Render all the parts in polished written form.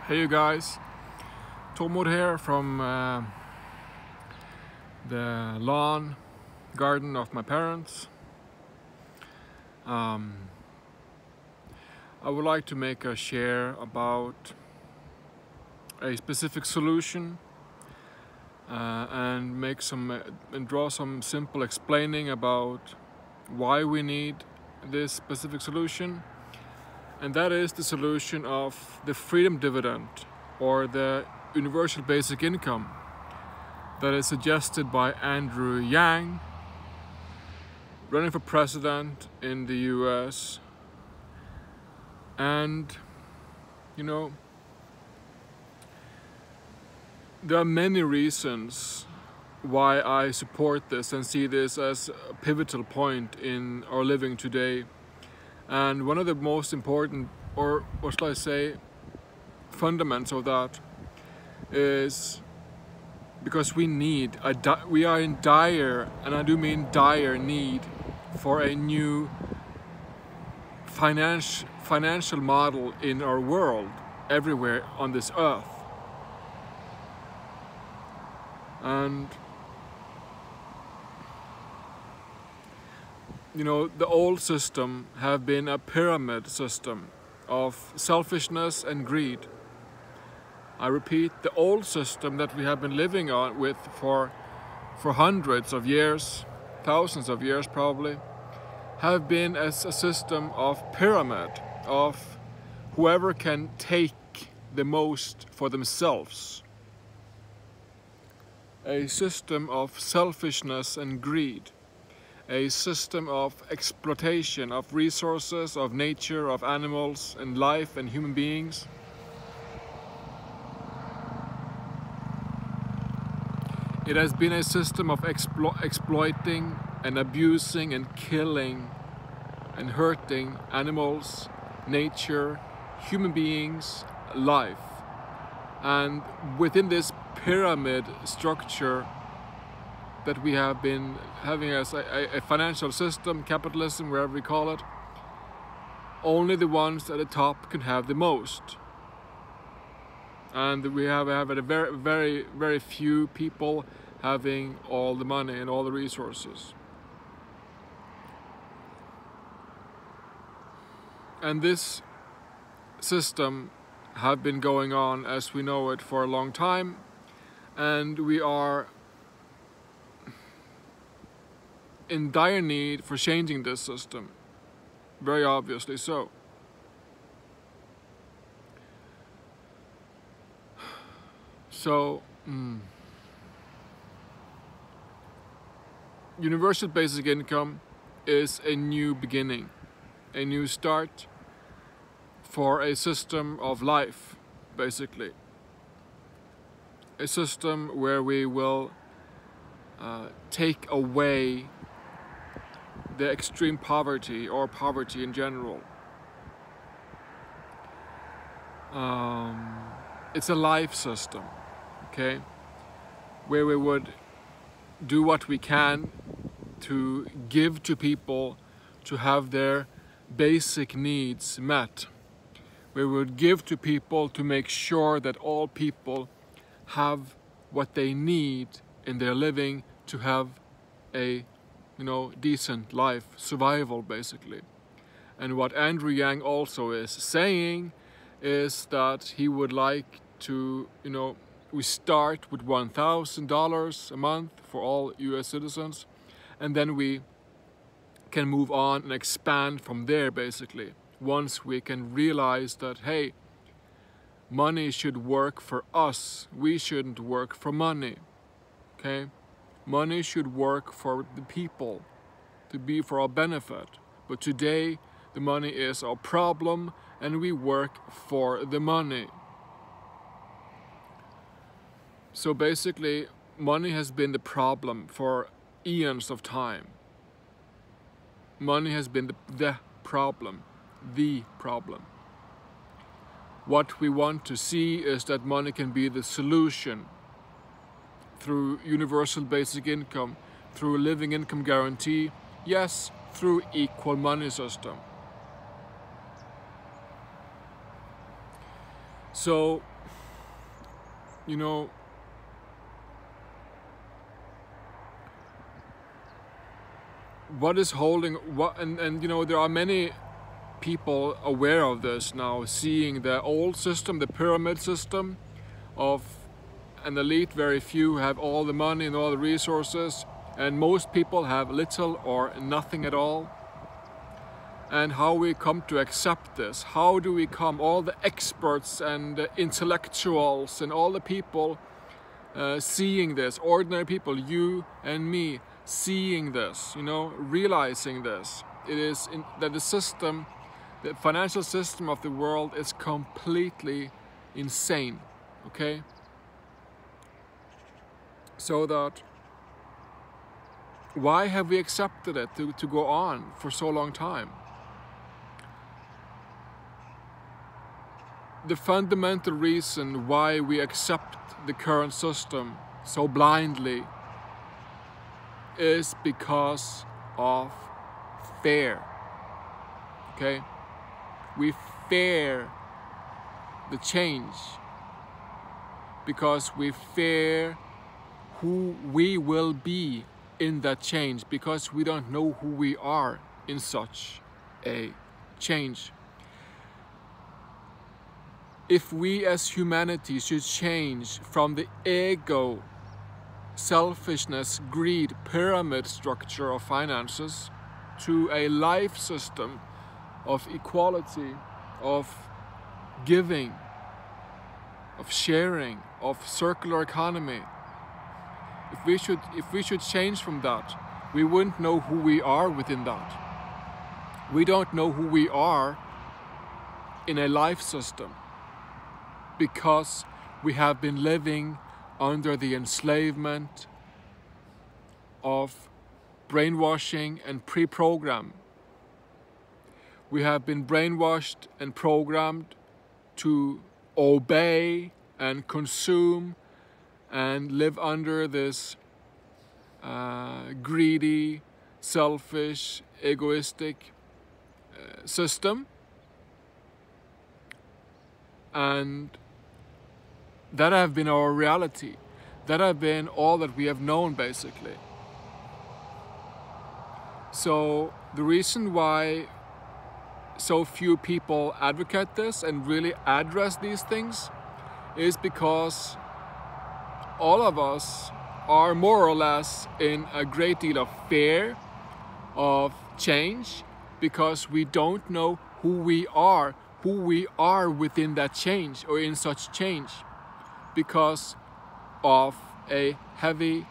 Hey you guys, Tormod here from the lawn garden of my parents. I would like to make a share about a specific solution and draw some simple explaining about why we need this specific solution. And that is the solution of the freedom dividend, or the universal basic income, that is suggested by Andrew Yang, running for president in the US. And there are many reasons why I support this and see this as a pivotal point in our living today. And one of the most important, or what shall I say, fundamentals of that is because we are in dire, and I do mean dire need for a new financial model in our world, everywhere on this earth. And the old system have been a pyramid system of selfishness and greed. I repeat, the old system that we have been living on with for hundreds of years, thousands of years probably, have been as a system of pyramid, of whoever can take the most for themselves. A system of selfishness and greed. A system of exploitation of resources, of nature, of animals and life and human beings. It has been a system of exploiting and abusing and killing and hurting animals, nature, human beings, life. And within this pyramid structure that we have been having as a financial system, capitalism, wherever we call it, only the ones at the top can have the most. And we have a very few people having all the money and all the resources. And this system have been going on as we know it for a long time, and we are in dire need for changing this system, very obviously so. So, universal basic income is a new beginning, a new start for a system of life, basically. A system where we will take away the extreme poverty, or poverty in general. It's a life system, okay, where we would do what we can to give to people to have their basic needs met. We would give to people to make sure that all people have what they need in their living to have a decent life, survival basically. And what Andrew Yang also is saying is that he would like to, we start with $1,000 a month for all US citizens, and then we can move on and expand from there basically. Once we can realize that, hey, money should work for us, we shouldn't work for money, okay? Money should work for the people, to be for our benefit. But today, the money is our problem, and we work for the money. So basically, money has been the problem for eons of time. Money has been the problem. What we want to see is that money can be the solution through universal basic income, through living income guarantee, yes, through equal money system. So you know, what is holding what, and you know, there are many people aware of this now, seeing the old system, the pyramid system of an elite, very few have all the money and all the resources, and most people have little or nothing at all. And how we come to accept this, how do we come, all the experts and intellectuals and all the people seeing this, ordinary people, you and me, seeing this, you know, realizing this. It is that the system, the financial system of the world is completely insane, okay? So that, why have we accepted it to go on for so long time? The fundamental reason why we accept the current system so blindly is because of fear, okay? We fear the change because we fear who we will be in that change, because we don't know who we are in such a change. If we as humanity should change from the ego, selfishness, greed, pyramid structure of finances to a life system of equality, of giving, of sharing, of circular economy, if we should change from that, we wouldn't know who we are within that. We don't know who we are in a life system, because we have been living under the enslavement of brainwashing and pre-program. We have been brainwashed and programmed to obey and consume and live under this greedy, selfish, egoistic system. And that have been our reality. That have been all that we have known, basically. So the reason why so few people advocate this and really address these things is because all of us are more or less in a great deal of fear of change, because we don't know who we are within that change or in such change, because of a heavy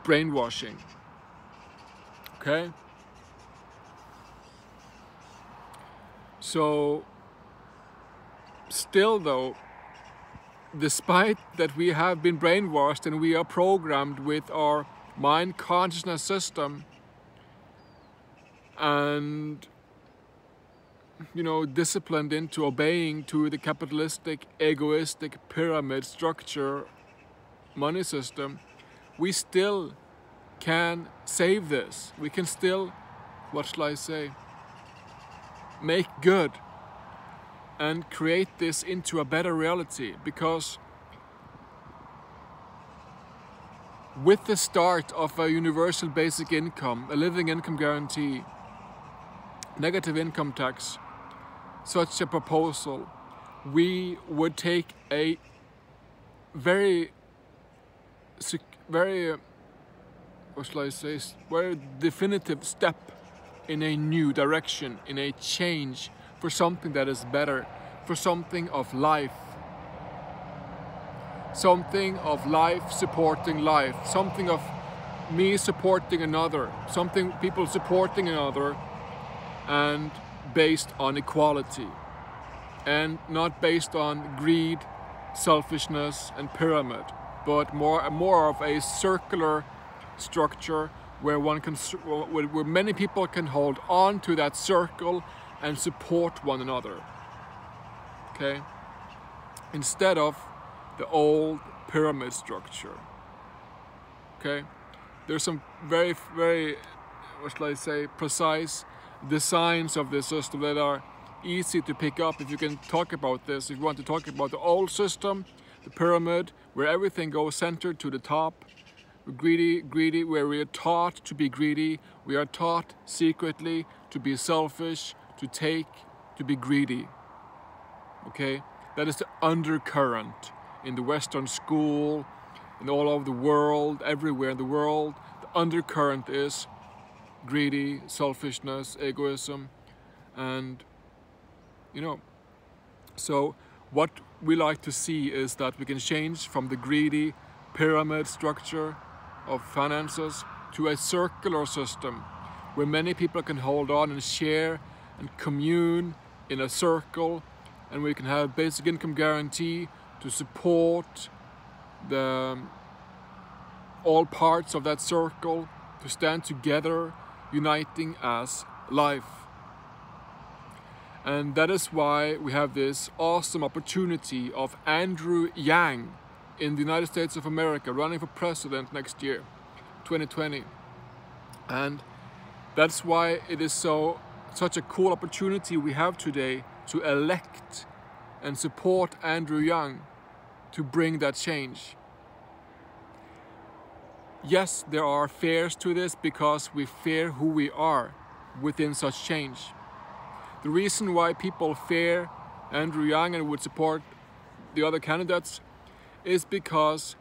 brainwashing. Okay? So still though, despite that we have been brainwashed and we are programmed with our mind consciousness system and, you know, disciplined into obeying to the capitalistic, egoistic pyramid structure money system, we still can save this. We can still, what shall I say, make good and create this into a better reality, because with the start of a universal basic income, a living income guarantee, negative income tax, such a proposal, we would take a very, what shall I say, very definitive step in a new direction, in a change for something that is better, for something of life. Something of life supporting life, something of me supporting another, something people supporting another, and based on equality, and not based on greed, selfishness and pyramid, but more of a circular structure where where many people can hold on to that circle and support one another. Okay? Instead of the old pyramid structure. Okay? There's some very, what shall I say, precise designs of the system that are easy to pick up if you can talk about this. If you want to talk about the old system, the pyramid, where everything goes centered to the top, greedy, where we are taught to be greedy, we are taught secretly to be selfish, to take, to be greedy. Okay, that is the undercurrent in the Western school, in all over the world, everywhere in the world. The undercurrent is greedy, selfishness, egoism, and so what we like to see is that we can change from the greedy pyramid structure of finances to a circular system where many people can hold on and share and commune in a circle, and we can have basic income guarantee to support all parts of that circle to stand together, uniting as life. And that is why we have this awesome opportunity of Andrew Yang in the United States of America running for president next year, 2020. And that's why it is such a cool opportunity we have today to elect and support Andrew Yang to bring that change. Yes, there are fears to this because we fear who we are within such change. The reason why people fear Andrew Yang and would support the other candidates is because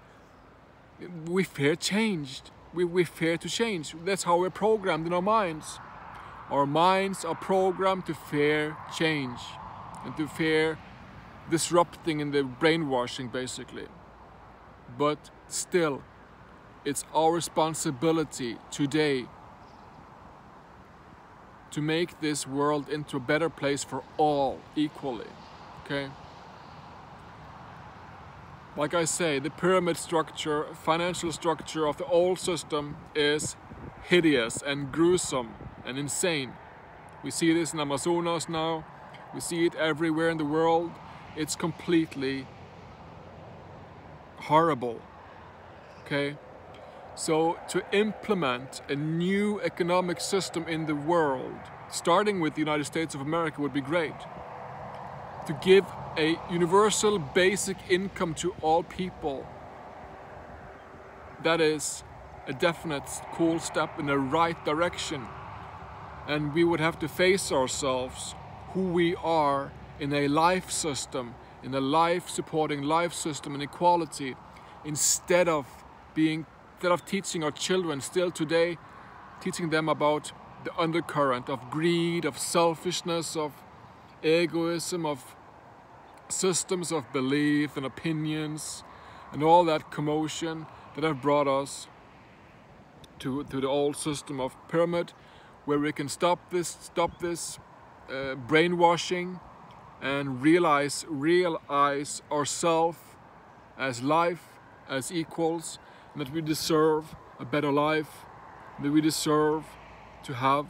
we fear change. We fear to change. That's how we're programmed in our minds. Our minds are programmed to fear change and to fear disrupting and the brainwashing, basically. But still, it's our responsibility today to make this world into a better place for all equally, okay? Like I say, the pyramid structure, financial structure of the old system is hideous and gruesome and insane. We see this in Amazonas now, we see it everywhere in the world. It's completely horrible, okay? So to implement a new economic system in the world, starting with the United States of America, would be great. To give a universal basic income to all people, that is a definite cool step in the right direction. And we would have to face ourselves, who we are in a life system, in a life-supporting life system and equality, instead of teaching our children still today, teaching them about the undercurrent of greed, of selfishness, of egoism, of systems of belief and opinions, and all that commotion that have brought us to the old system of pyramid, where we can stop this brainwashing and realize ourselves as life, as equals, and that we deserve a better life, that we deserve to have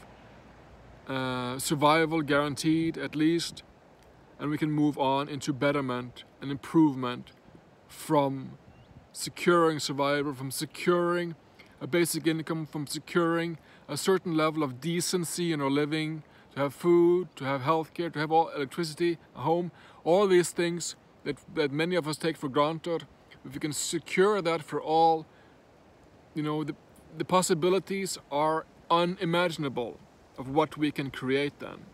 survival guaranteed at least, and we can move on into betterment and improvement from securing survival, from securing a basic income, from securing a certain level of decency in our living, to have food, to have healthcare, to have all electricity, a home, all these things that many of us take for granted. If we can secure that for all, the possibilities are unimaginable of what we can create then,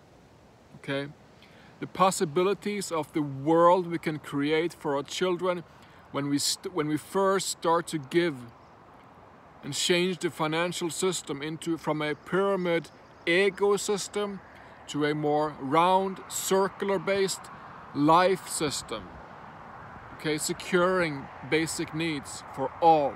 okay? The possibilities of the world we can create for our children when we first start to give and change the financial system from a pyramid ecosystem to a more round, circular-based life system, okay, securing basic needs for all.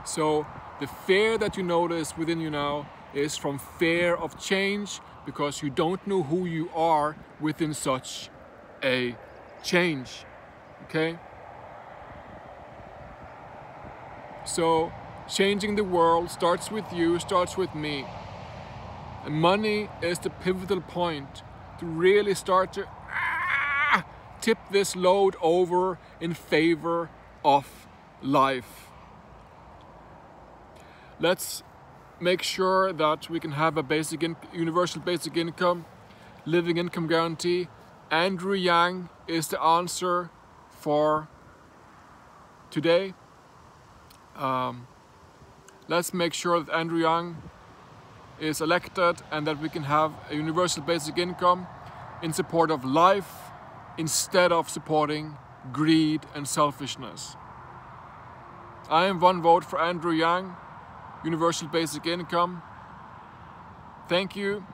So the fear that you notice within you now is from fear of change, because you don't know who you are within such a change, okay? So changing the world starts with you, starts with me. And money is the pivotal point to really start to tip this load over in favor of life. Let's make sure that we can have a universal basic income, living income guarantee. Andrew Yang is the answer for today. Let's make sure that Andrew Yang is elected and that we can have a universal basic income in support of life instead of supporting greed and selfishness. I am one vote for Andrew Yang, universal basic income. Thank you.